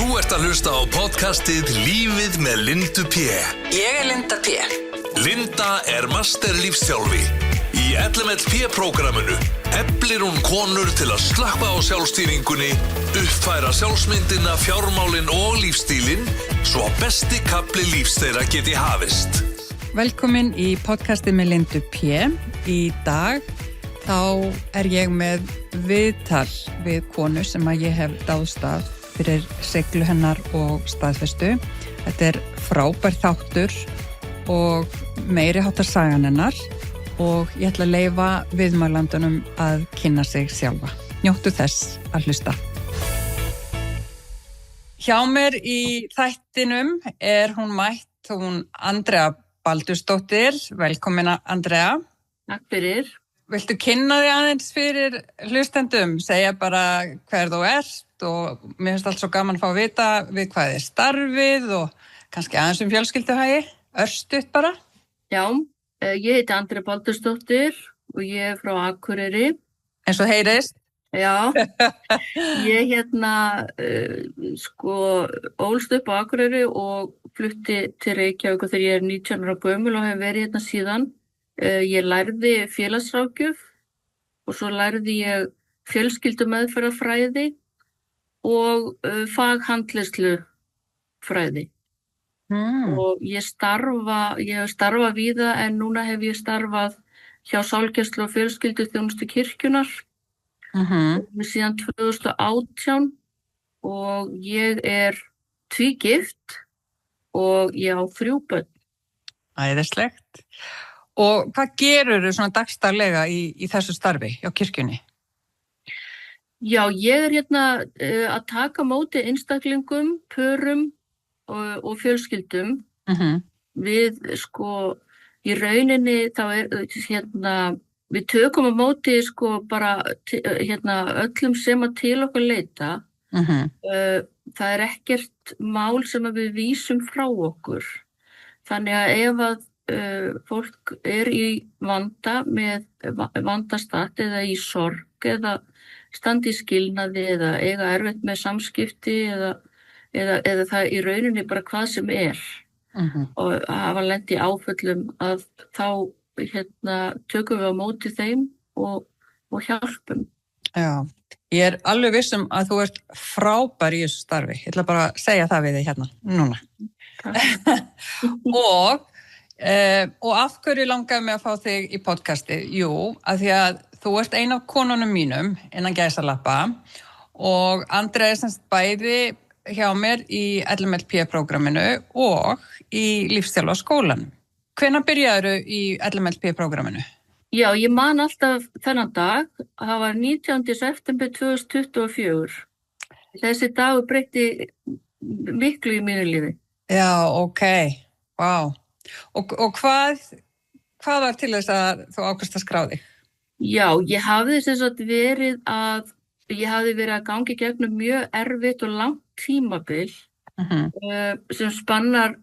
Þú ert að hlusta á podcastið Lífið með Lindu P. Ég Linda P. Linda master lífsþjálfi. Í LMLP-prógramminu eflir hún konur til að slappa á sjálfstýringunni, uppfæra sjálfsmyndina, fjármálin og lífstílinn, svo besti kafli lífs þeirra geti hafist. Velkomin í podcastið með Lindu P. Í dag þá ég með viðtal við konu sem að ég hef dáðst af fyrir seiglu hennar og staðfestu. Þetta frábær þáttur og meiri háttar sagan hennar og ég ætla að leyfa viðmælandunum að kynna sig sjálfa. Njóttu þess að hlusta. Hjá mér í þættinum hún mætt, hún Andrea Baldursdóttir. Velkomin Andrea. Takk fyrir. Viltu kynna þig aðeins fyrir hlustendum? Segja bara hver þú ert og mér finnst allt svo gaman að fá að vita við hvað starfið og kannski aðeins fjölskylduhagi. Örstutt bara. Já, ég heiti Andrea Baldursdóttir og ég frá Akureyri. Eins og heyrist. Já, ég ólst upp á Akureyri og flutti til Reykjavík þegar ég 19 ára gömul og hef verið hérna síðan. Ég lærði félagsráðgjöf og svo lærði ég fjölskyldumeðferðarfræði og faghandleiðslufræði. Og ég hef starfað víða en núna hef ég starfað hjá Sálgæslu og fjölskylduþjónustu kirkjunnar síðan 2018 og ég tvígift og ég á 3 börn. Æðislegt. Og hvað gerurðu svona dagsdaglega í þessu starfi hjá kirkjunni? Já, ég hérna að taka á móti einstaklingum, pörum og fjölskyldum. Við í rauninni þá við tökum á móti bara öllum sem að til okkar leita. Það ekkert mál sem að við vísum frá okkur. Þannig að ef að fólk í vanda með vandastatt eða í sorg eða standi í skilnaði eða eiga erfitt með samskipti eða það í rauninni bara hvað sem og hafa lent í áföllum að þá tökum við á móti þeim og hjálpum. Já, ég alveg viss að þú ert frábær í þessu starfi. Ég ætla bara að segja það við þig hérna, núna. Og af hverju langaði mig að fá þig í podcastið? Jú, að því að þú ert ein af konunum mínum innan gæsalappa og Andrea semst bæði hjá mér í LMLP-prógramminu og í lífsþjálfaskólanum. Hvenær byrjaðirðu í LMLP-prógramminu? Já, ég man alltaf þennan dag. Það var 19. september 2024. Þessi dagur breytti miklu í mínu lífi. Já, ok. Vá. Og hvað var til þess að þú ákvaðst að skrá þig? Já, ég hafði verið að gangi gegnum mjög erfitt og langt tímabil sem spannar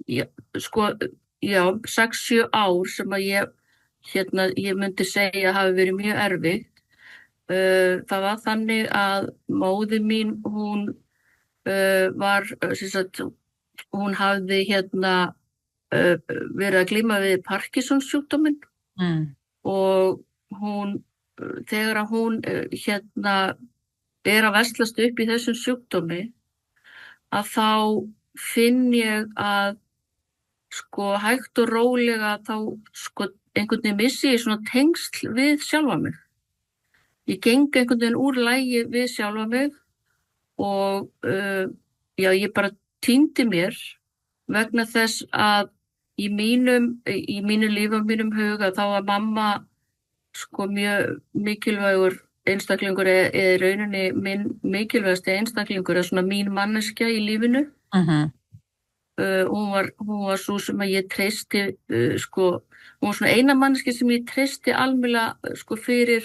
6-7 ár sem að ég myndi segja að hafi verið mjög erfitt. Það var þannig að móðir mín, hún var, hún hafði verið að glíma við Parkinsons sjúkdóminn og þegar að hún að veslast upp í þessum sjúkdómi að þá finn ég að hægt og rólega þá einhvern veginn missi ég svona tengsl við sjálfa mig. Ég geng einhvern veginn úr lagi við sjálfa mig og ég bara týndi mér vegna þess að í mínu lífi og mínum huga þá var mamma mjög mikilvægur einstaklingur eða í rauninni minn mikilvægasti einstaklingur eða svona mín manneskja í lífinu. Hún var svo sem að ég treysti hún var svona eina manneskja sem ég treysti almennilega fyrir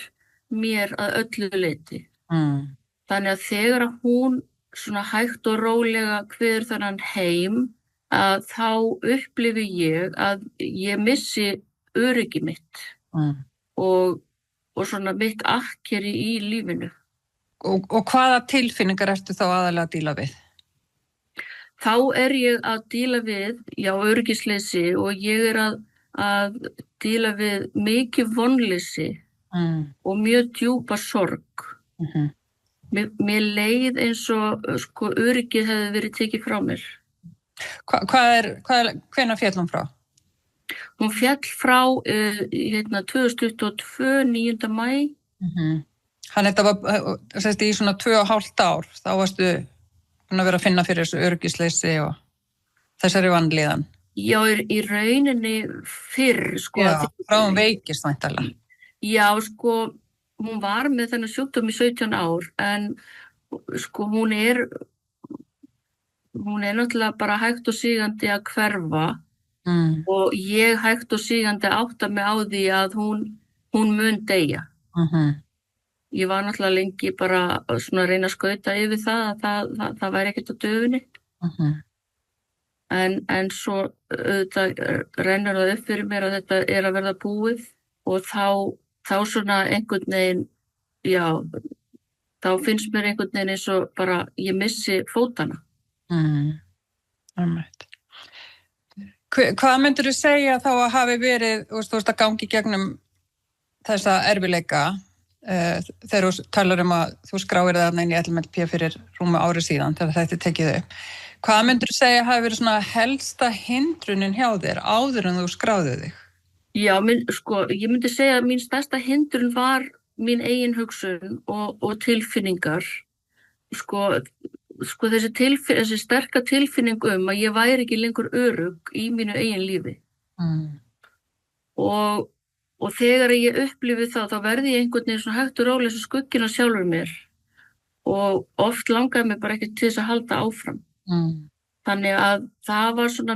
mér að öllu leyti. Þannig að þegar að hún svona hægt og rólega kveður þennan heim að þá upplifi ég að ég missi öryggi mitt og svona mitt akkeri í lífinu. Og hvaða tilfinningar ertu þá aðalega að díla við? þá er ég að díla við, öryggisleysi og ég er að díla við mikið vonleysi og mjög djúpa sorg. Mér leið eins og sko öryggið hefði verið tekið frá mér. Hvenær féll hún frá? Hún féll frá 2022, 9. maí. Þannig þetta var í svona 2,5 ár, þá varstu búin að vera að finna fyrir þessu öryggisleysi og þessari vanlíðan. Já, í rauninni fyrr, sko. Já, frá hún veikist væntanlega. Já, sko, hún var með þennan sjúkdóm í 17 ár, en sko hún er náttúrulega bara hægt og sígandi að hverfa og ég hægt og sígandi átta mig á því að hún mun deyja. Ég var náttúrulega lengi bara svona að reyna að skauta yfir það væri ekkert á döfinni. En svo auðvitað rennur það upp fyrir mér að þetta er að verða búið og þá svona einhvern veginn, þá finnst mér einhvern veginn eins og bara ég missi fótana. Hvað myndirðu segja þá að hafi verið, þú veist að gangi gegnum þessa erfileika þegar þú talar að þú skráir þarna inn í LMLP fyrir rúmu ári síðan þegar þetta tekið upp. Hvað myndirðu segja hafi verið svona helsta hindrunin hjá þér áður en þú skráðið þig? Já, ég myndi segja að mín stærsta hindrun var mín eigin hugsun og tilfinningar. Sko þessi sterka tilfinning að ég væri ekki lengur örugg í mínu eigin lífi. Og þegar ég upplifi þá verði ég einhvern veginn svona hægt og rólega svo skugginn á sjálfur mér og oft langaði mig bara ekki til þess að halda áfram. Þannig að það var svona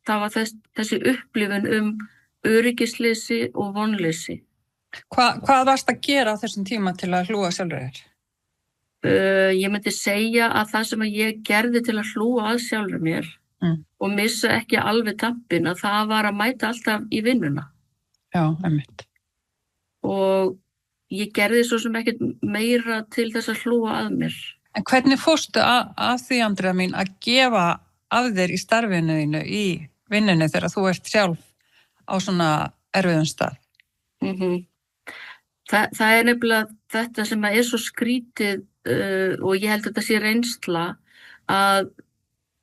það var þessi upplifun öryggisleysi og vonleysi. Hvað varst að gera á þessum tíma til að hlúa sjálfur þér? Ég myndi segja að það sem ég gerði til að hlúa að sjálfur mér og missa ekki alveg tampinn, að það var að mæta alltaf í vinnuna. Já, einmitt. Og ég gerði svo sem ekkert meira til þess að hlúa að mér. En hvernig fórstu að því, Andrea mín, að gefa af þér í starfinu þínu, í vinnunni þegar þú ert sjálf á svona erfiðum stað? Það er nefnilega þetta sem er svo skrítið og ég held að þetta sé reynsla að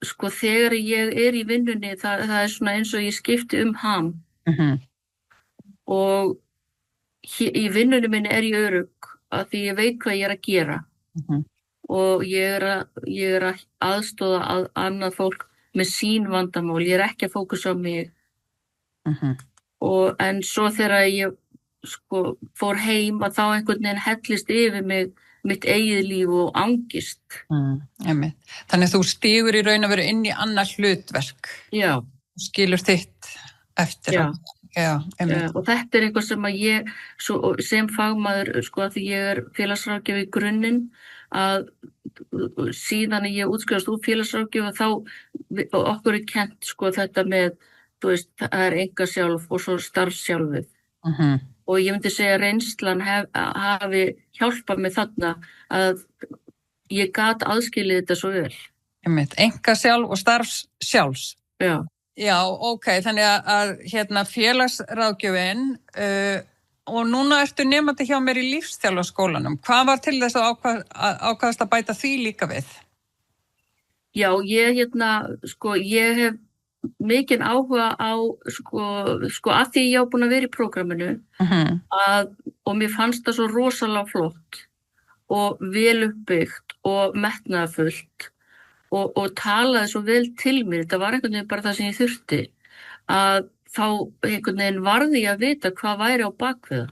sko þegar ég er í vinnunni það er svona eins og ég skipti ham og í vinnunni minni er ég örugg að því ég veit hvað ég er að gera og ég er að aðstoða annað fólk með sín vandamál, ég er ekki að fókusa á mig en svo þegar ég sko fór heim að þá einhvern veginn hellist yfir mig mitt eigið líf og angist. Þannig að þú stígur í raun að vera inn í annað hlutverk. Já. Skilur þitt eftir. Já, og þetta er eitthvað sem að ég sem fagmaður, sko að því ég er félagsráðgjafi í grunninn, að síðan ég útskrifast úr félagsráðgjafi þá okkur er kennt sko þetta með, þú veist, það er einkasjálf og svo starfsjálfið. Og ég myndi segja að reynslan hafi hjálpað mig þarna að ég gat aðskilið þetta svo vel. Einkasjálf og starfsjálfs. Já. Já, ok, þannig að félagsráðgjöfin og núna ertu nemandi hjá mér í lífsþjálfarskólanum. Hvað var til þess að ákvaðast að bæta því líka við? Já, ég hef mikinn áhuga á sko að því ég á búin að vera í prógraminu og mér fannst það svo rosalega flott og vel uppbyggt og metnaðarfullt og talaði svo vel til mér. Þetta var einhvern veginn bara það sem ég þurfti að þá einhvern veginn varði ég að vita hvað væri á bakvið það.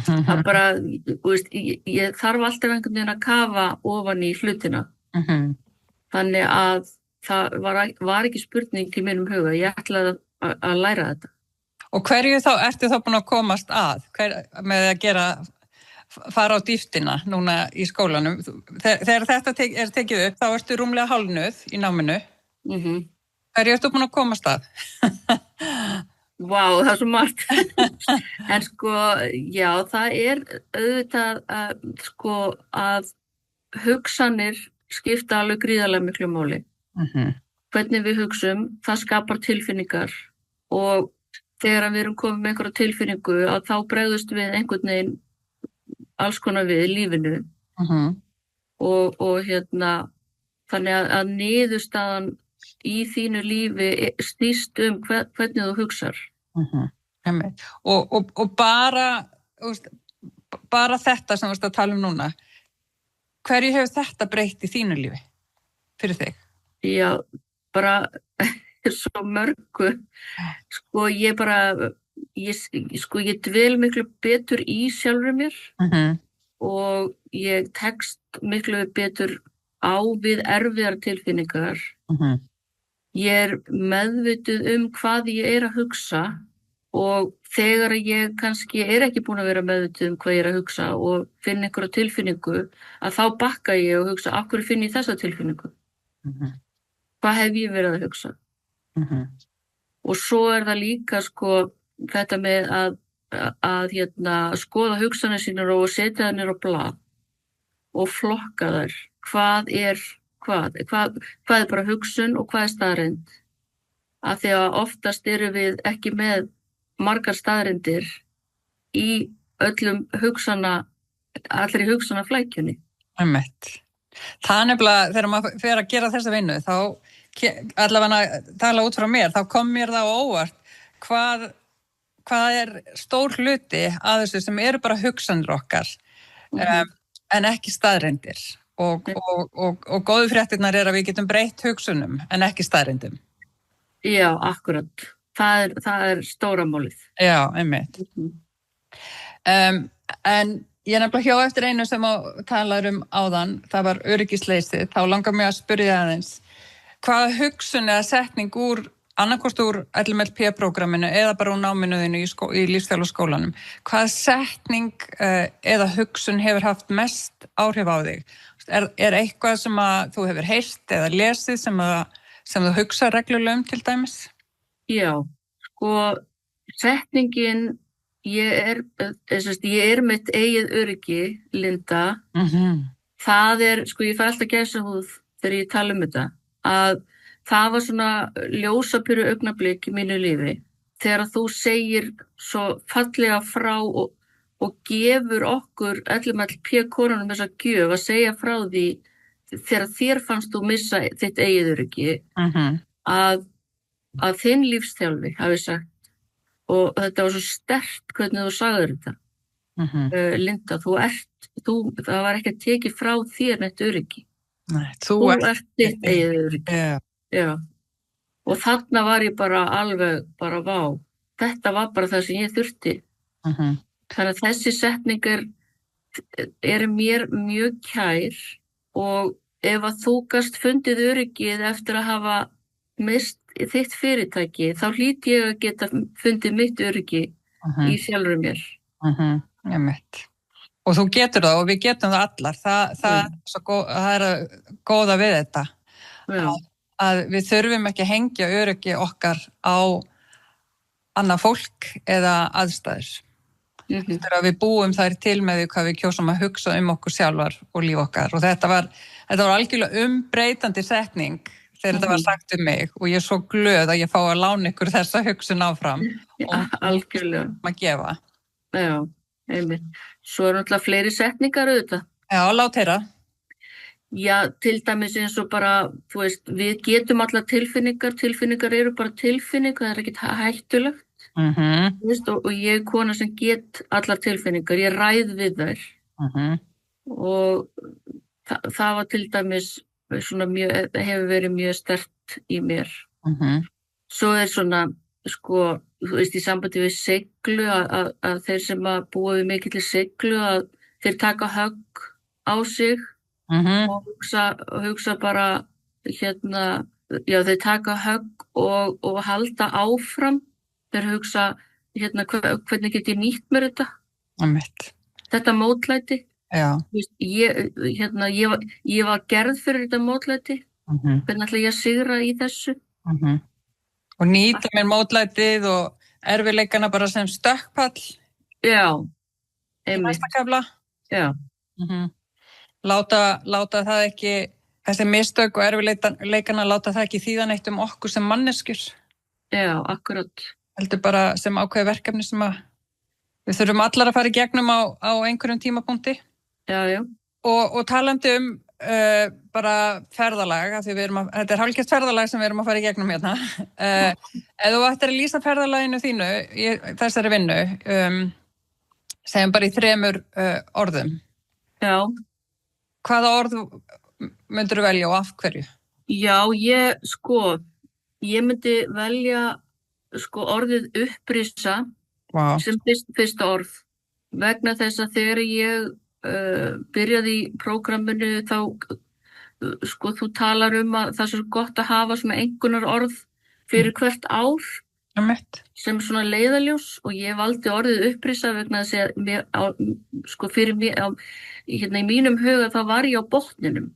Það bara, þú veist, ég þarf alltaf einhvern veginn að kafa ofan í hlutina. Þannig að það var ekki spurning í mínum huga, ég ætlaði að læra þetta. Og hverju þá ertu þá búin að komast með að fara á dýptina núna í skólanum? Þegar þetta er tekið upp, þá ertu rúmlega hálfnuð í náminu. Hverju ertu búin að komast að? Vá, það er svo margt. En sko, já, það er auðvitað að hugsanir skipta alveg gríðarlega miklu máli. Hvernig við hugsum, það skapar tilfinningar og þegar við erum komið með einhverja tilfinningu að þá bregðust við einhvern veginn alls konar við í lífinu og þannig að niðurstaðan í þínu lífi snýst hvernig þú hugsar. Og bara þetta sem við erum að tala núna, hverju hefur þetta breytt í þínu lífi fyrir þig? Já, bara svo mörgu. Sko, ég dvel miklu betur í sjálfri mér og ég tekst miklu betur á við erfiðar tilfinningar. Ég meðvituð hvað ég að hugsa og þegar ég kannski ekki búin að vera meðvituð hvað ég að hugsa og finn einhverja tilfinningu að þá bakka ég og hugsa, af hverju finn ég þessa tilfinningu? Hvað hef ég verið að hugsa? Og svo það líka sko þetta með að skoða hugsanir sínar og setja það niður á blað og flokka þær. Hvað er bara hugsun og hvað staðreynd? Af því að oftast erum við ekki með margar staðreyndir í allri hugsanaflækjunni. Það nefnilega, þegar maður fer að gera þessa vinnu, þá allavega tala út frá mér, þá kom mér það á óvart hvað stór hluti að þessu sem eru bara hugsanir okkar, en ekki staðreyndir. Og góðu fréttirnar að við getum breytt hugsunum, en ekki staðreyndum. Já, akkurat. Það stóra málið. Já, einmitt. En ég nefnilega hjá eftir einu sem talar áðan, það var öryggisleysið, þá langar mig að spyrja aðeins, hvaða hugsun eða setning annarkvort úr LMLP-prógramminu eða bara úr náminu þínu í lífsþjálfarskólanum, hvaða setning eða hugsun hefur haft mest áhrif á þig? Er eitthvað sem að þú hefur heyrt eða lesið sem þú hugsa reglulega til dæmis? Já, sko, setningin ég mitt eigið öryggi, Linda. Það sko, ég fæ alltaf gæsahúð þegar ég tala þetta, að það var svona ljósapyru augnablik í mínu lífi þegar þú segir svo fallega frá og gefur okkur LMLP-konunum þessa gjöf að segja frá því þegar þér fannst þú missa þitt eigið öryggi að þinn lífsþjálfi hafi sagt, og þetta var svo sterkt hvernig þú sagðir þetta. Linda, það var ekki að tekið frá þér neitt öryggi. Nei, þú ert þitt eigið öryggi. Já. Og þarna var ég bara alveg vá. Þetta var bara það sem ég þurfti. Þannig að þessi setning er mér mjög kær og ef að þú gast fundið öryggið eftir að hafa mist þitt fyrirtæki, þá hlýt ég að geta fundið mitt öryggi í sjálfur mér. Og þú getur það og við getum það allar. Það er góða við þetta. Að við þurfum ekki að hengja öryggi okkar á annað fólk eða aðstæður. Þegar við búum þær til með því hvað við kjósum að hugsa okkur sjálfar og líf okkar. Og þetta var algjörlega umbreytandi setning þegar þetta var sagt mig og ég svo glöð að ég fá að lána ykkur þessa hugsun áfram. Algjörlega. Að gefa. Já, einmitt. Svo náttúrulega fleiri setningar auðvitað. Já, lát heyra. Já, til dæmis eins og bara, þú veist, við getum allar tilfinningar eru bara tilfinningar, það ekki hættulegt. Þú veist, og ég kona sem get allar tilfinningar, ég ræð við þær. Og það var til dæmis svona hefur verið mjög sterkt í mér. Svo svona, sko, þú veist, í sambandi við seiglu, að þeir sem að búa við mikilli seiglu, að þeir taka högg á sig, og hugsa bara þeir taka högg og halda áfram, þeir hugsa hvernig get ég nýtt mér þetta. Þetta mótlæti. Ég var gerð fyrir þetta mótlæti, hvernig ætla ég að sigra í þessu. Og nýta mér mótlætið og erfiðleikana bara sem stökkpall. Já, einmitt. Í næsta kafla. Já. Láta það ekki þessi mistök og erfiðleikana láta það ekki þýða neitt okkur sem manneskjur. Já, akkurat. Heldur bara sem ákveði verkefni sem við þurfum allar að fara í gegnum á einhverjum tímapunkti. Já. Og talandi bara ferðalag, af því þetta hálfgert ferðalag sem við erum að fara í gegnum hérna. Ef þú ættir að lýsa ferðalaginu þínu í þessari vinnu, segjum bara í 3 orðum. Já. Hvaða orð myndirðu velja og af hverju? Já, ég myndi velja orðið upprisa sem fyrsta orð. Vegna þess að þegar ég byrjaði í prógramminu þá þú talar að það er svo gott að hafa svona einhverjar orð fyrir hvert ár sem svona leiðaljós og ég valdi orðið upprisa vegna þess að fyrir mér hérna í mínum huga þá var ég á botninum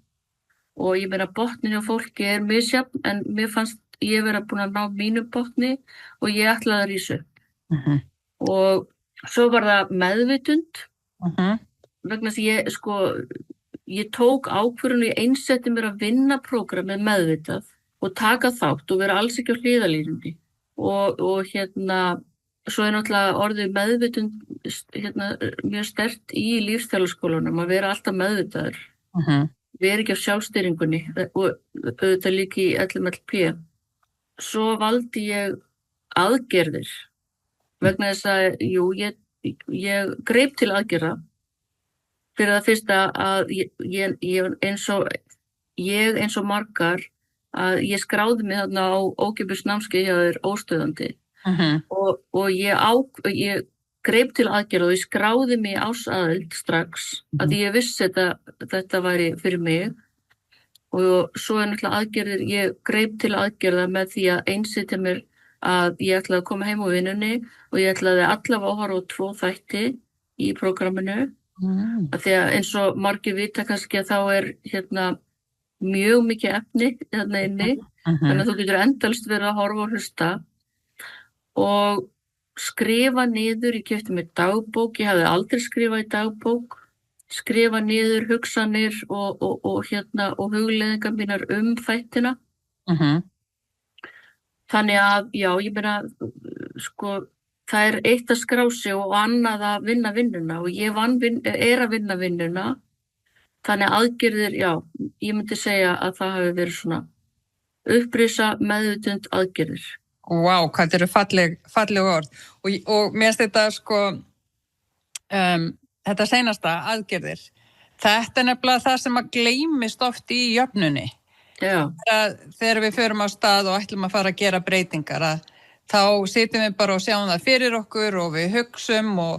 og ég meina botnin hjá fólki misjafn en mér fannst ég vera búin að ná mínum botni og ég ætlaði að rísa upp. Og svo var það meðvitund vegna þess að ég tók ákvörðun og ég einsetti mér að vinna prógrammið meðvitað og taka þátt og vera alls ekki á hliðarlínunni og hérna svo náttúrulega orðið meðvitund mjög sterkt í lífsþjálfarskólanum að vera alltaf meðvitaður vera ekki á sjálfstýringunni og auðvitað líka í LMLP. Svo valdi ég aðgerðir vegna þess að ég greip til aðgerða fyrir það fyrsta að ég eins og margar að ég skráði mig þarna á ókeypis námskeið hjá þér óstöðandi og ég greip til aðgerða og ég skráði mig ársaðild strax að ég vissi þetta væri fyrir mig og svo náttúrulega aðgerðir, ég greip til aðgerða með því að einsetja mér að ég ætlaði að koma heim úr vinnunni og ég ætlaði allavega að horfa á 2 þætti í prógramminu að því að eins og margir vita kannski að þá hérna mjög mikið efni þarna inni þannig að þú getur endalaust verið að horfa og hlusta og skrifa niður, ég keypti mér dagbók, ég hafði aldrei skrifað í dagbók skrifa niður hugsanir og hugleiðingar mínar þættina þannig að já, ég meina það er eitt að skrá sig og annað að vinna vinnuna og ég er að vinna vinnuna þannig að aðgerðir, já, ég myndi segja að það hafi verið svona upprisa meðvitund aðgerðir. Vá, hvað þetta eru falleg orð og mér finnst þetta þetta seinasta aðgerðir. Þetta er nefnilega það sem að gleymist oft í jöfnunni. Já. Þegar við förum á stað og ætlum að fara að gera breytingar þá sitjum við bara og sjáum það fyrir okkur og við hugsum og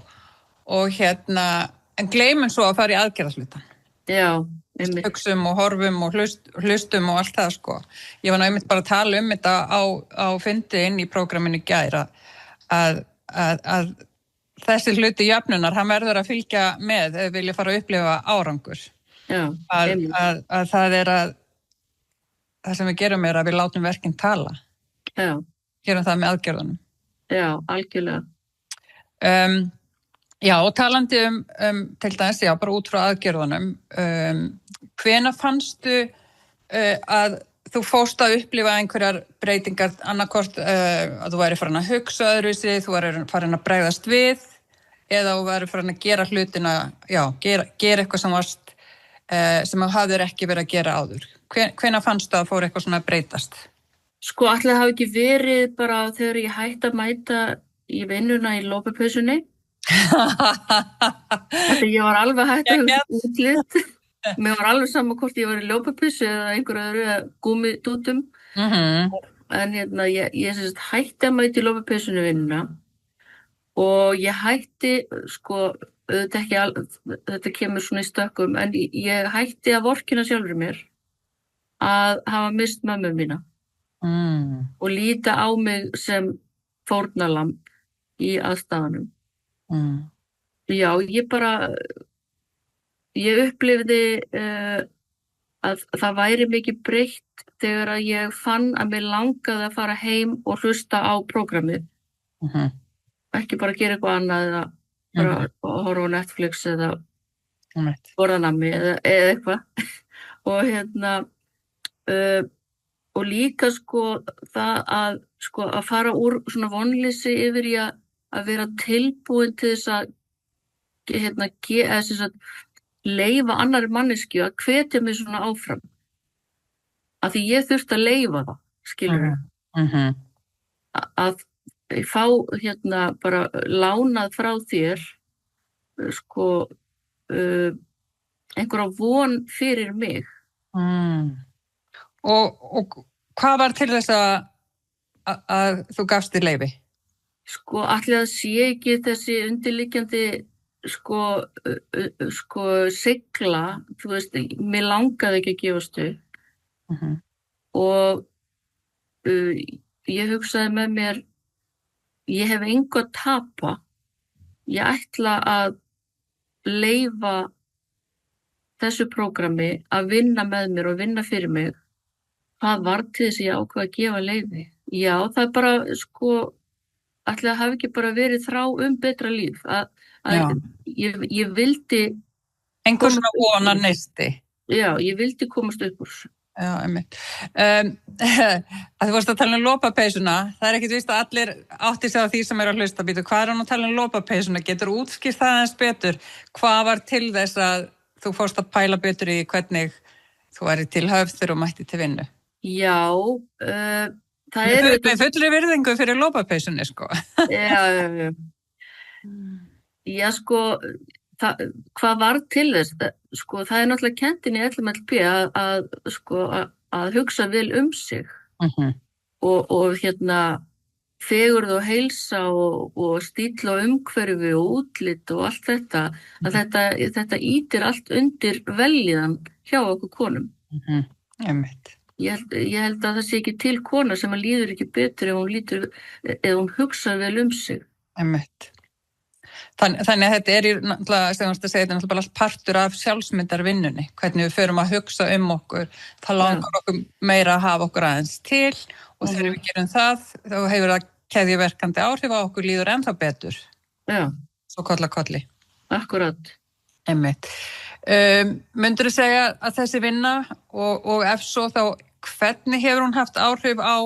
en gleymum svo að fara í aðgerðaslutan. Já, hugsum og horfum og hlustum og allt það Ég var einmitt bara að tala þetta á fundi inn í prógramminu í gær að þessi hluti jöfnunar, hann verður að fylgja með ef við vilja fara að upplifa árangur. Já, að það sem við gerum að við látum verkin tala. Já. Gerum það með aðgerðunum. Já, algjörlega. Já, og talandi til dæmis, já, bara út frá aðgerðunum, hvenær fannstu að þú fórst að upplifa einhverjar breytingar annarkvort að þú væri farin að hugsa öðruvísi, þú væri farin að bregðast við eða þú væri farin að gera hlutina, já, gera eitthvað sem þú hafðir ekki verið að gera áður. Hvenær fannstu að fór eitthvað svona að breytast? Ætli það hafi ekki verið bara þegar ég hætti að mæta í vinnuna í lopapeysunni. Þetta ég var alveg hætt að útlit. Mér var alveg sama hvort ég var í lopapeysu eða einhverju öðru gúmmidútum. En ég hætti að mæta í lopapeysunni vinnuna og ég hætti, auðvitað ekki þetta kemur svona í stökkum, en ég hætti að vorkenna sjálfri mér að hafa misst mömmu mína og líta á mig sem fórnarlamb í aðstæðunum. Já, ég upplifði að það væri mikið breytt þegar að ég fann að mér langaði að fara heim og hlusta á prógrammið. Ekki bara gera eitthvað annað eða bara horfa á Netflix eða borða nammi eða eitthvað. Og og líka sko það að fara úr svona vonleysi yfir í að vera tilbúin til þess að leyfa annarri manneskju að hvetja mig svona áfram. Af því ég þurfti að leyfa það, skilur að fá bara lánað frá þér sko einhverja von fyrir mig. Og hvað var til þess að þú gafst þér leyfi? Sko, ætli það sé ekki þessi undirliggjandi sko sigla, þú veist, mér langaði ekki að gefast upp. Og ég hugsaði með mér, ég hef engu að tapa, ég ætla að leyfa þessu prógrami að vinna með mér og vinna fyrir mig. Hvað var til þess að ég ákvað að gefa leyfi? Já, það bara sko, ætli það hafi ekki bara verið þrá betra líf. Ég vildi einhver svona vonar neisti. Já, ég vildi komast upp úr þessu. Já, einmitt. Að þú varst að tala lopapeysuna, það ekkert víst að allir átti sig á því sem að hlusta býtu. Hvað hann að tala lopapeysuna? Getur útskýrt það aðeins betur? Hvað var til þess að þú fórst að pæla betur í hvernig þú væri til höfður og mætti til vinnu? Já, það með fullri virðingu fyrir lopapeysunni, sko. Já, sko, hvað var til þess? Sko, það náttúrulega kennt inn í LMLP að hugsa vel sig. Og fegurð og heilsa og stíll og umhverfi og útlit og allt þetta, að þetta ýtir allt undir velíðan hjá okkur konum. Einmitt. Ég held að það sé ekki til kona sem að líður ekki betur ef hún hugsar vel sig. Einmitt. Þannig að þetta náttúrulega, sem þú segir, þetta náttúrulega allt partur af sjálfsmyndarvinnunni, hvernig við förum að hugsa okkur, það langar okkur meira að hafa okkur aðeins til og þegar við gerum það, þá hefur það keðjuverkandi áhrif á okkur líður ennþá betur. Já. Svo kolli. Akkurat. Einmitt. Myndirðu segja að þessi vinna og ef svo þá, hvernig hefur hún haft áhrif á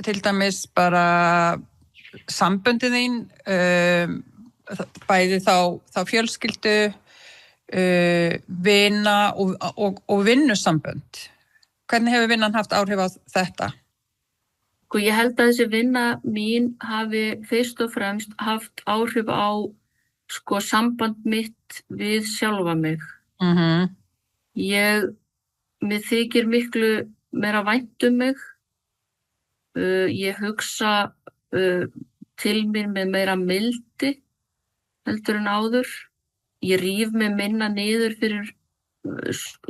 til dæmis bara samböndin þín, bæði þá fjölskyldu, vina og vinnusambönd? Hvernig hefur vinnan haft áhrif á þetta? Sko, ég held að þessi vinna mín hafi fyrst og fremst haft áhrif á sko samband mitt við sjálfa mig. Mér þykir miklu meira vænt mig. Ég hugsa til mér með meira mildi heldur en áður. Ég ríf mig minna niður fyrir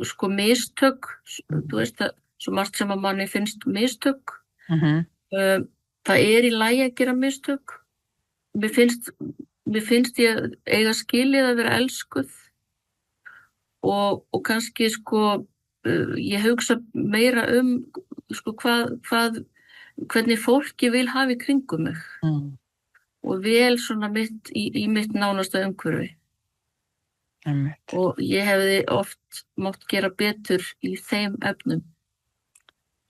sko mistök. Þú veist að svo margt sem að manni finnst mistök. Það í lagi að gera mistök. Mér finnst ég eiga skilið að vera elskuð og kannski sko ég hugsa meira sko hvernig fólki vil hafa í kringum mig og vel svona í mitt nánasta umhverfi. Og ég hefði oft mátt gera betur í þeim efnum.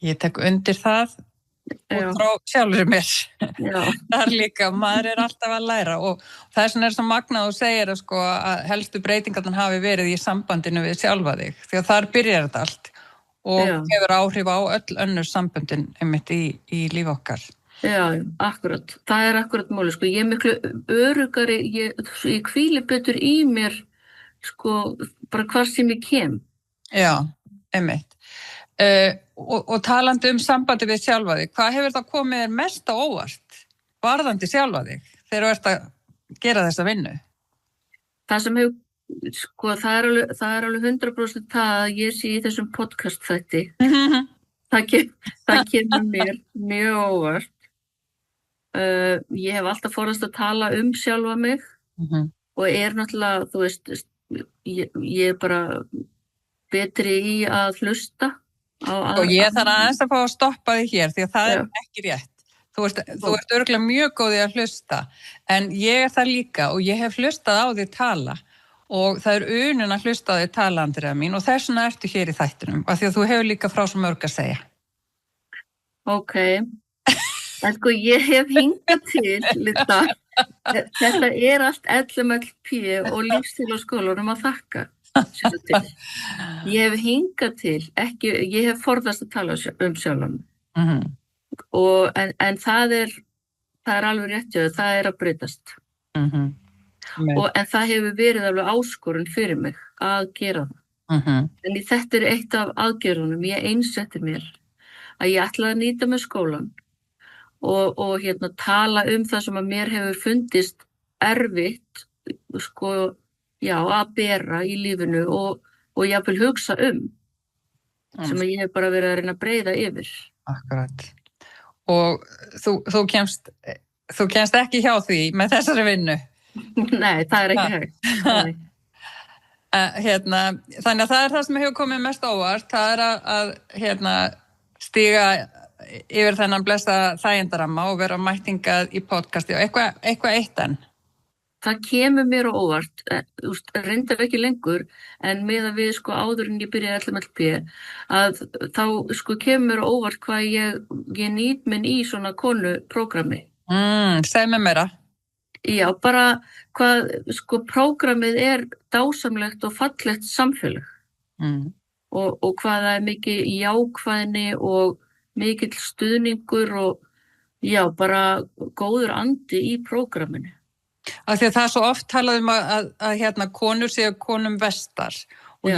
Ég tek undir það og frá sjálfur mér. Það líka, maður alltaf að læra og þess vegna svo magnað og segir að helstu breytingarnar hafi verið í sambandinu við sjálfa þig, því að þar byrjar þetta allt og hefur áhrif á öll önnur samböndin einmitt í líf okkar. Já, akkurat. Það akkurat máli, sko. Ég miklu öruggari, ég hvíli betur í mér, sko, bara hvar sem ég kem. Já, einmitt. Og talandi sambandi við sjálfa þig, hvað hefur það komið þér mest á óvart varðandi sjálfa þig þegar þú ert að gera þessa vinnu? Það sem hefur, sko, það alveg 100% það að ég sé í þessum podcast þætti. Það kemur mér mjög óvart. Ég hef alltaf forðast að tala sjálfa mig og náttúrulega, þú veist, ég bara betri í að hlusta. Og ég þarf aðeins að fá að stoppa þig hér því að það ekki rétt. Þú ert örugglega mjög góð í að hlusta en ég það líka og ég hef hlustað á þig tala og það unun að hlusta á þig tala, Andrea mín, og þess vegna ertu hér í þættinum, af því að þú hefur líka frá svo mörg að segja. Ok, en sko ég hef hingað til, Linda, þetta allt LMLP og lífstílaskólanum að þakka. Ég hef hingað til, ég hef forðast að tala sjálfan. En það er alveg rétt hjá þau, það að breytast. En það hefur verið alveg áskorun fyrir mig að gera það. En þetta eitt af aðgerðunum, ég einsetti mér að ég ætlaði að nýta með skólan og tala það sem að mér hefur fundist erfitt, sko, já, að bera í lífinu og jafnvel hugsa sem að ég hef bara verið að reyna að breiða yfir. Akkurat. Og þú kemst ekki hjá því með þessari vinnu? Nei, það ekki hægt. Þannig að það það sem hefur komið mest óvart, það að stíga yfir þennan blessa þægindaramma og vera mættingað í podcasti og eitthvað eitt enn. Það kemur mér á óvart, reyndar ekki lengur, en með að við áður en ég byrjaði LMLP, að þá kemur mér á óvart hvað ég nýt minn í svona konuprógrammi. Segð mér meira. Já, bara hvað prógrammið dásamlegt og fallegt samfélag. Og hvað það mikið jákvæðni og mikill stuðningur og já, bara góður andi í prógramminu. Af því að það svo oft talað að konur séu konum vestar og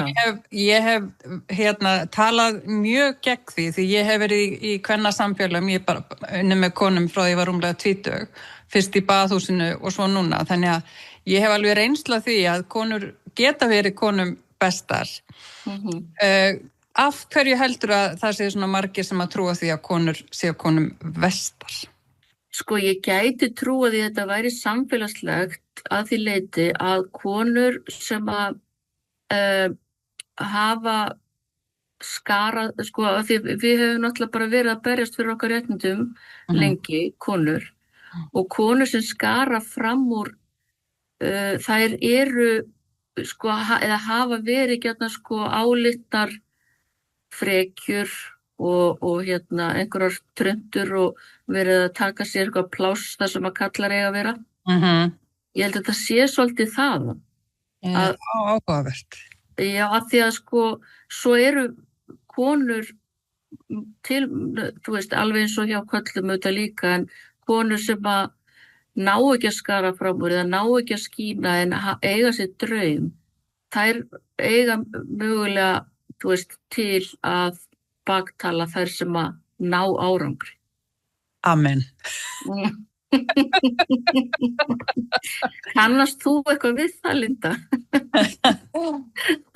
ég hef talað mjög gegn því ég hef verið í kvennasamfélögum, ég bara unnið með konum frá því ég var rúmlega 20, fyrst í baðhúsinu og svo núna, þannig að ég hef alveg reynsla því að konur geta verið konum bestar. Af hverju heldur að það séu svona margir sem að trúa því að konur séu konum vestar? Sko, ég gæti trúa því að þetta væri samfélagslegt að því leyti að konur sem að hafa skarað, að því við höfum náttúrulega bara verið að berjast fyrir okkar réttindum lengi, konur, og konur sem skara fram úr, þær eða hafa verið gjarnan álitnar frekjur og einhverjar tröndur og verið að taka sér eitthvað pláss þar sem að kallar eiga að vera. Ég held að þetta sé svolítið það. Áhugavert. Já, að því að svo eru konur til, alveg eins og hjá köllum auðvitað líka, en konur sem að ná ekki að skara fram úr eða ná ekki að skína en eiga sér draum, þær eiga mögulega, til að baktala þær sem að ná árangri. Amen. Kannast þú eitthvað við það, Linda?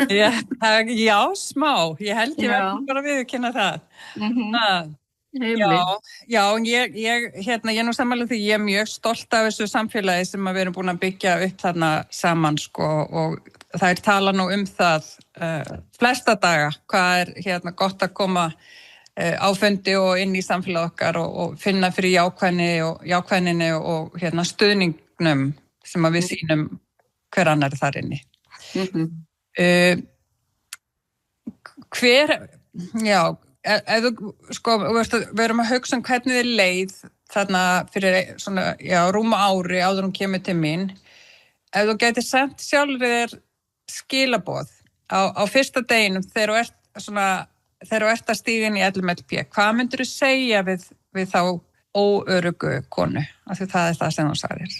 Já, smá. Ég held ég verður bara viðurkenna það. Já, ég nú samanlega því ég mjög stolt af þessu samfélagi sem við erum búin að byggja upp þarna saman, og það tala nú það flesta daga, hvað gott að koma á fundi og inn í samfélag okkar og finna fyrir jákvæðninni og stuðningnum sem að við sýnum hver annar þar inni. Ef við erum að hugsa hvernig þið leið þarna fyrir svona, rúma ári áður hún kemur til mín, ef þú gætir sent sjálfur þér skilaboð á fyrsta deginum þegar þú ert að stíga inn í LMLP, hvað myndirðu segja við þá óöruggu konu? Af því það það sem þú sagðir.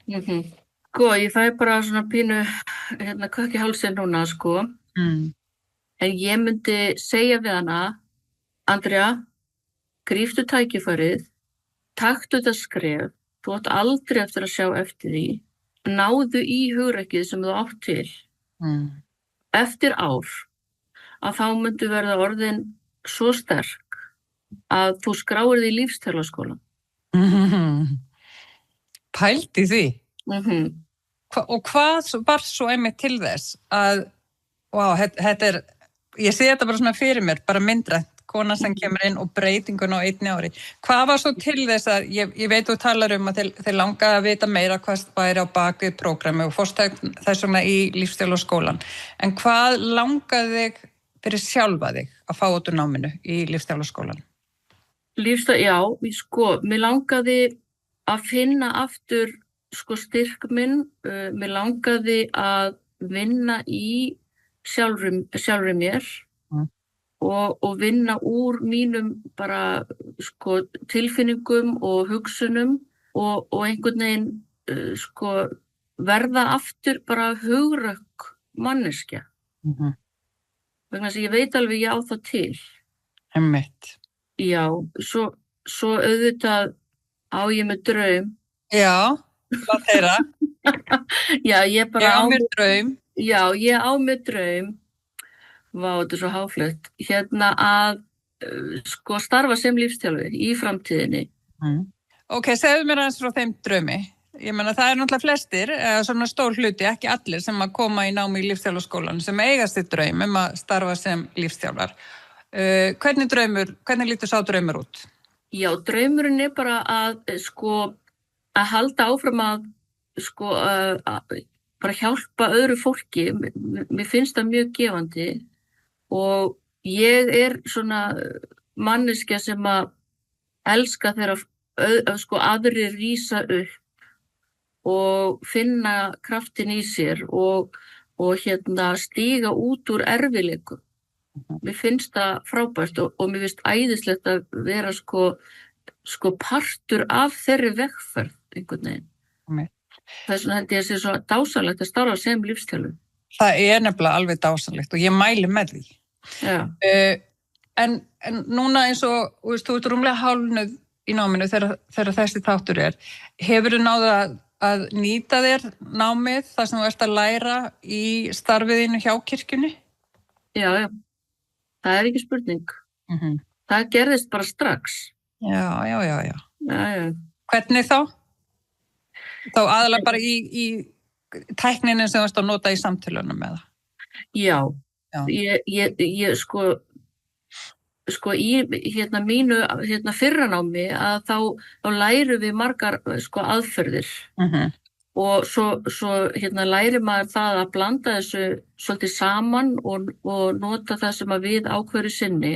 Ég fæ bara svona pínu kökk í hálsinn núna, En ég myndi segja við hana, Andrea, gríptu tækifærið, taktu þetta skref, þú átt aldrei eftir að sjá eftir því, náðu í hugrekkið sem þú átt til. Eftir ár, að þá myndu verða orðin svo sterk að þú skráir því lífstælaskóla. Pældi því? Og hvað var svo einmitt til þess að, þetta ég sé þetta bara svona fyrir mér, bara myndrænt kona sem kemur inn og breytingun á 1 ári. Hvað var svo til þess að, ég veit þú talar að þeir langaði að vita meira hvað væri á bak við prógrami og fórst þess vegna í lífsþjálfarskólann. En hvað langaði þig fyrir sjálfa þig að fá út úr náminu í lífsþjálfarskólann? Já, mér langaði að finna aftur styrk minn, mér langaði að vinna í sjálfri mér og vinna úr mínum bara tilfinningum og hugsunum og einhvern veginn verða aftur bara hugrökk manneskja. Vegna þess að ég veit alveg ég á það til. Einmitt. Já, svo auðvitað á ég með draum. Já, hvað þeirra? Já, ég bara á með draum. Já, ég á með draum. Vá, þetta svo háflögt. Að starfa sem lífsþjálfi í framtíðinni. Ok, segðu mér aðeins frá þeim draumi. Ég meina, það náttúrulega flestir, svona stór hluti, ekki allir sem að koma í námi í lífsþjálfarskólann sem eiga sitt draum að starfa sem lífsþjálfar. Hvernig lítur sá draumur út? Já, draumurinn bara að halda áfram að bara hjálpa öðru fólki. Mér finnst það mjög gefandi og ég svona manneskja sem að elska þegar aðrir rísa upp og finna kraftin í sér og stíga út úr erfiðleikum. Mér finnst það frábært og mér finnst æðislegt að vera partur af þeirri vegferð einhvern veginn. Þess vegna held ég að sé svo dásamlegt að starfa sem lífsþjálfur. Það nefnilega alveg dásamlegt og ég mæli með því. Já. En núna eins og, þú ert rúmlega hálfnuð í náminu þegar þessi þáttur hefurðu náð að nýta þér námið þar sem þú ert að læra í starfiðinu hjá kirkjunni? Já. Það ekki spurning. Það gerðist bara strax. Já. Hvernig þá? Þá aðalega bara í tækninni sem þú ert að nota í samtölunum með það? Já. Ég í mínu fyrranámi að þá lærum við margar aðferðir. Og svo lærir maður það að blanda þessu svolítið saman og nota það sem að við ákveðru sinni.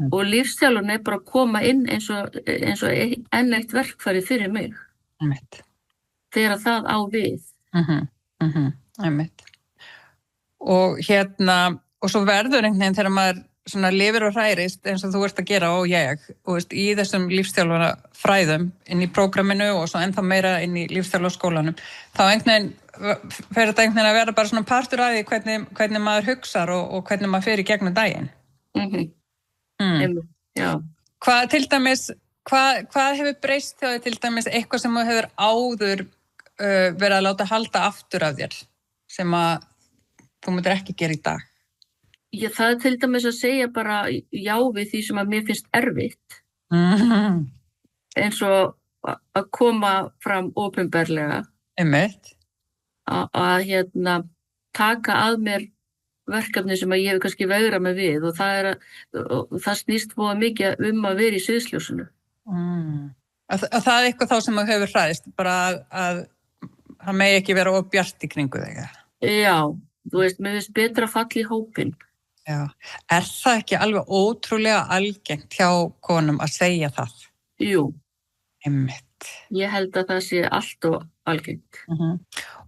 Og lífsþjálfun bara að koma inn eins og enn eitt verkfæri fyrir mig. Þegar það á við. Einmitt. Og svo verður einhvern veginn þegar maður svona lifir og hræðist eins og þú ert að gera og ég og í þessum lífsþjálfara fræðum inn í prógraminu og svo ennþá meira inn í lífsþjálfarskólanum þá einhvern veginn fer þetta einhvern veginn að vera bara svona partur af því hvernig maður hugsar og hvernig maður fer í gegnum daginn. Já. Hvað til dæmis hvað hefur breyst hjá þér til dæmis eitthvað sem þú hefur áður verið að láta halda aftur af þér sem að þú myndir ekki gera í dag? Já, það til dæmis að segja bara já við því sem að mér finnst erfitt. Eins og að koma fram opinberlega. Einmitt. Að taka að mér verkefni sem að ég hef kannski veigrað mig við og það snýst voða mikið að vera í sviðsljósinu. Að það eitthvað þá sem að hefur hræðist, bara að það megi ekki vera of bjart í kringu þig? Já, þú veist, mér finnst betra að falla í hópinn. Já, það ekki alveg ótrúlega algengt hjá konum að segja það? Jú. Einmitt. Ég held að það sé allt og algengt.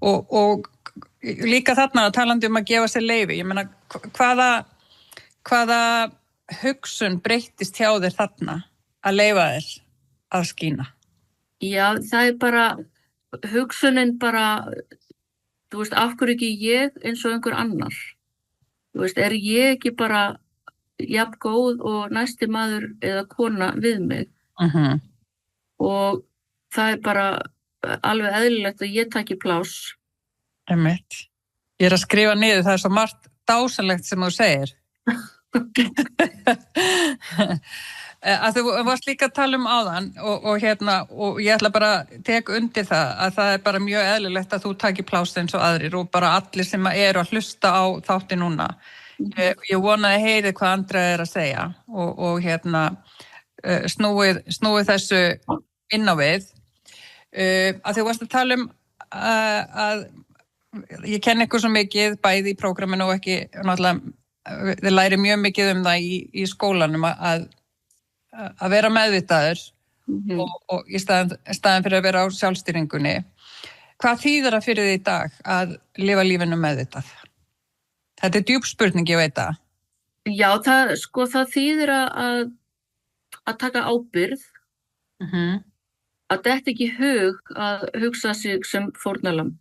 Og líka þarna talandi að gefa sér leyfi, ég meina, hvaða hugsun breyttist hjá þér þarna að leyfa þér að skína? Já, það bara, hugsunin bara, þú veist, af hverju ekki ég eins og einhver annar? Þú veist, ég ekki bara jafn góð og næsti maður eða kona við mig? Og það bara alveg eðlilegt að ég taki pláss. Einmitt. Ég að skrifa niður, það svo margt dásanlegt sem þú segir. Að þú varst líka að tala áðan og ég ætla bara að tek undir það að það bara mjög eðlilegt að þú taki pláss eins og aðrir og bara allir sem eru að hlusta á þátti núna Ég vonaði að heyri hvað Andrea að segja og snúið þessu inn á við. Að þú varst að tala að ég kenni ykkur svo mikið bæði í prógraminu og ekki, náttúrulega þið læri mjög mikið það í skólanum að vera meðvitaður og í staðin fyrir að vera á sjálfstýringunni. Hvað þýðir það fyrir þig í dag að lifa lífinu meðvitað? Þetta er djúp spurning, ég veit það. Já, það þýðir að taka ábyrgð, að þetta ekki hug að hugsa sig sem fórnarlamb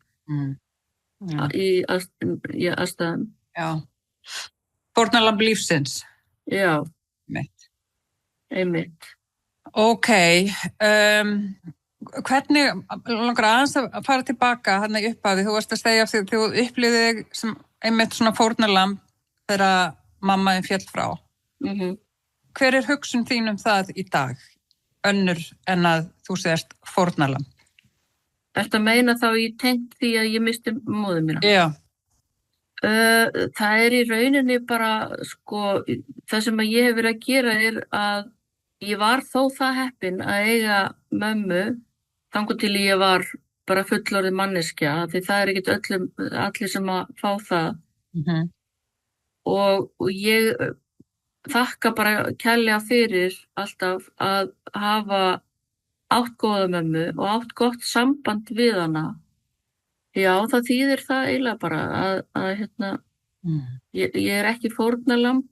í aðstæðum. Já. Fórnarlamb lífsins. Já. Einmitt. Ok. Hvernig, langar aðeins að fara tilbaka hérna í upphafi, þú varst að segja af því þú upplifði þig sem einmitt svona fórnarlamb þegar mammaðin féll frá. Hver er hugsun þín það í dag, önnur en að þú segist fórnarlamb? Ertu að meina þá ég tengt því að ég misti móður mína? Já. Það er í rauninni bara, það sem að ég hef verið að gera er að ég var þó það heppin að eiga mömmu þangað til ég var bara fullorðin manneskja, því það er ekkert allir sem að fá það. Og ég þakka bara kærlega fyrir alltaf að hafa átt góða mömmu og átt gott samband við hana. Já, það þýðir það eiginlega bara að ég er ekki fórnarlamb.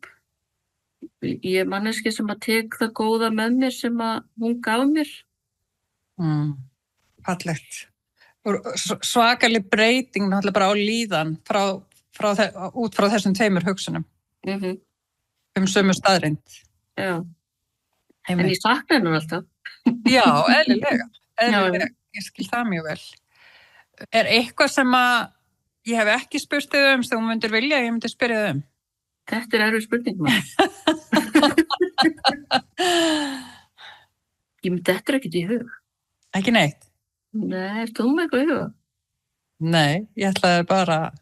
Ég er manneskja sem að tek það góða með mér sem að hún gaf mér. Fallegt. Svakalig breyting náttúrulega bara á líðan út frá þessum tveimur hugsunum. Sömu staðreind. Já. En ég sakna hennar alltaf. Já, eðlilega. Ég skil það mjög vel. Er eitthvað sem að ég hef ekki spurt þig sem þú myndir vilja, ég myndi spyrja þig Þetta er erfið spurning maður. Þetta er ekkert í hug. Ekki neitt? Nei, ertu með eitthvað í huga? Nei, ég ætlaði bara að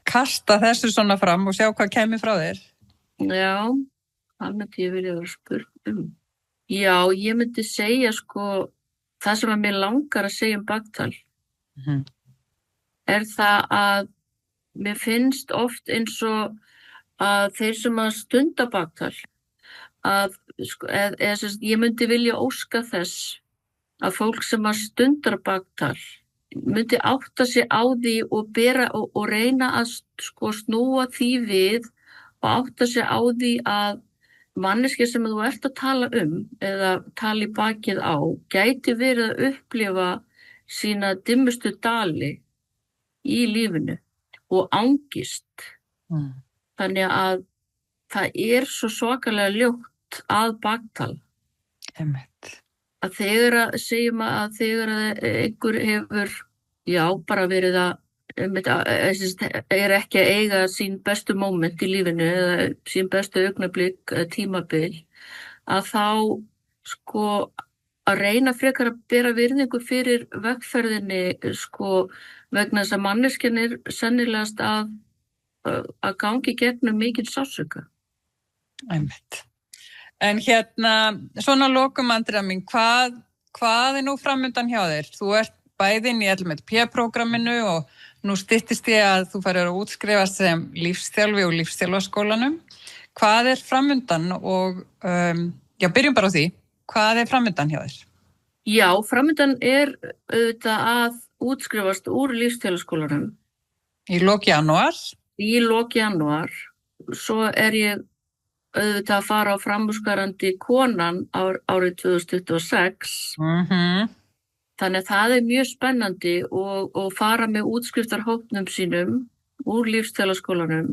kasta þessu svona fram og sjá hvað kemur frá þér. Já, það myndi ég vilja vera spurt Já, ég myndi segja það sem að mér langar að segja baktal er það að mér finnst oft eins og að þeir sem að stunda baktal ég myndi vilja óska þess að fólk sem að stundar baktal myndi átta sig á því og reyna að snúa því við og átta sig á því að manneskja sem þú ert að tala eða tala í bakið á gæti verið að upplifa sína dimmustu dali í lífinu og angist. Þannig að það er svo svakalega ljótt að baktal. Að þegar einhver hefur, bara verið að er ekki að eiga sín bestu móment í lífinu eða sín bestu augnablik tímabil, að þá að reyna frekar að bera virðingu fyrir vegferðinni vegna þess að manneskjan er sennilegast að gangi gegnum mikinn sársauka. Einmitt. En svona lokum Andrea mín, hvað er nú framundan hjá þér? Þú ert bæðinn í LMLP-prógramminu og nú styttist ég að þú farir að útskrifast sem lífsþjálfi og lífsþjálfaskólanum. Hvað er framundan og, byrjum bara á því. Hvað er framundan hjá þér? Já, framundan er auðvitað að útskrifast úr lífsþjálfaskólanum. Í lok janúar? Í lok janúar. Svo er ég auðvitað að fara á framúrskarandi konan árið 2026. Þannig að það er mjög spennandi og fara með útskriftarhópnum sínum úr lífsþjálfaskólanum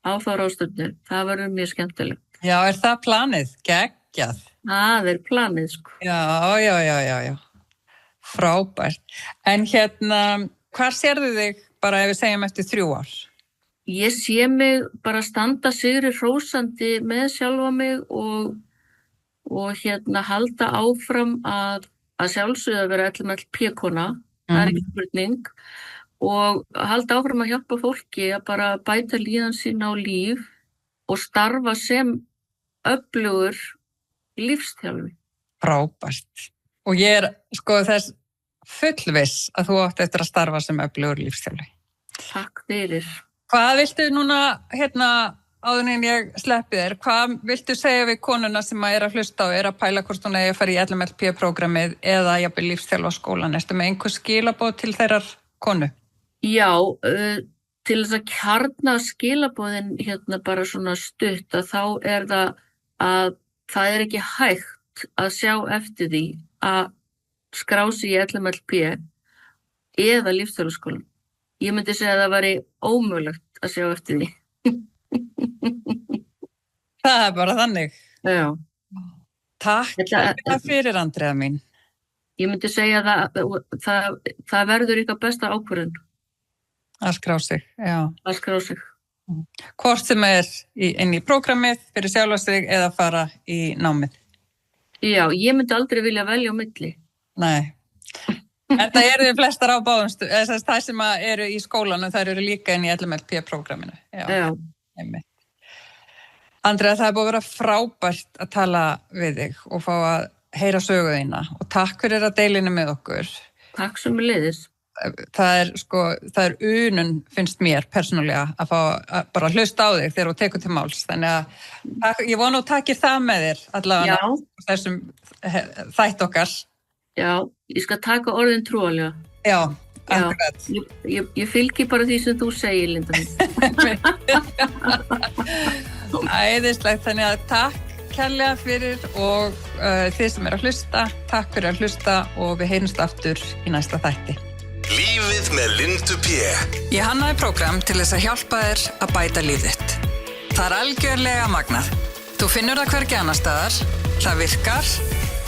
á þá ráðstefnu. Það verður mjög skemmtilegt. Já, er það planið? Geggjað. Það er planið, Já. Frábært. En hvar sérðu þig bara ef við segjum eftir 3 ár? Ég sé mig bara standa sigri hrósandi með sjálfa mig og halda áfram að sjálfsögðu að vera LMLP-kona, það er ekki spurning, og halda áfram að hjálpa fólki að bara bæta líðan sína á líf og starfa sem öflugur lífsþjálfi. Frábært. Og ég sko þess fullviss að þú átt eftir að starfa sem öflugur lífsþjálfi. Takk fyrir. Hvað viltu núna, áður en ég sleppi þér, hvað viltu segja við konuna sem að hlusta og að pæla hvort hún eigi að fara í LMLP-prógrammið eða jafnvel lífsþjálfaskólan? Ertu með einhver skilaboð til þeirrar konu? Já, til þess að kjarna skilaboðin bara svona stutt að þá það að það ekki hægt að sjá eftir því að skrá sig í LMLP eða lífsþjálfaskólan. Ég myndi segja að það væri ómögulegt að sjá eftir því. Það bara þannig. Já. Takk fyrir, Andrea mín. Ég myndi segja að það verður ykkar besta ákvörðun. Að skrá sig, já. Að skrá sig. Hvort sem inn í prógrammið fyrir sjálfa sig eða fara í námið. Já, ég myndi aldrei vilja velja á milli. Nei. En það þið flestar á báðum það sem eru í skólanum, þær eru líka inn í LMLP-prógramminu. Já. Andrea, það búið að vera frábært að tala við þig og fá að heyra sögu þína og takk fyrir að deilinu með okkur. Takk sömuleiðis. Það unun, finnst mér persónulega, að fá að bara hlusta á þig þegar þú tekur til máls. Þannig að ég vona að takir það með þér allavega þessum þætt okkar. Já, ég skal taka orðin trúalega. Já, akkurat. Ég fylgi bara því sem þú segir, Linda mín. Æðislegt, þannig að takk kærlega fyrir og þið sem að hlusta, takk fyrir að hlusta og við heyrumst aftur í næsta þætti. Lífið með Lindu P. Ég hannaði prógram til þess að hjálpa þér að bæta líf þitt. Það algjörlega magnað. Þú finnur það hvergi annars staðar, það virkar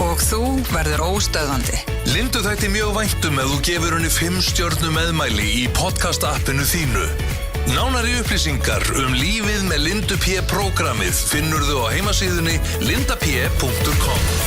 og þú verður óstöðvandi. Lindu þætti mjög væntum ef þú gefur henni 5 stjörnu meðmæli í podcast-appinu þínu. Nánari upplýsingar lífið með Lindu P. prógrammið finnurðu á heimasíðunni lindap.com.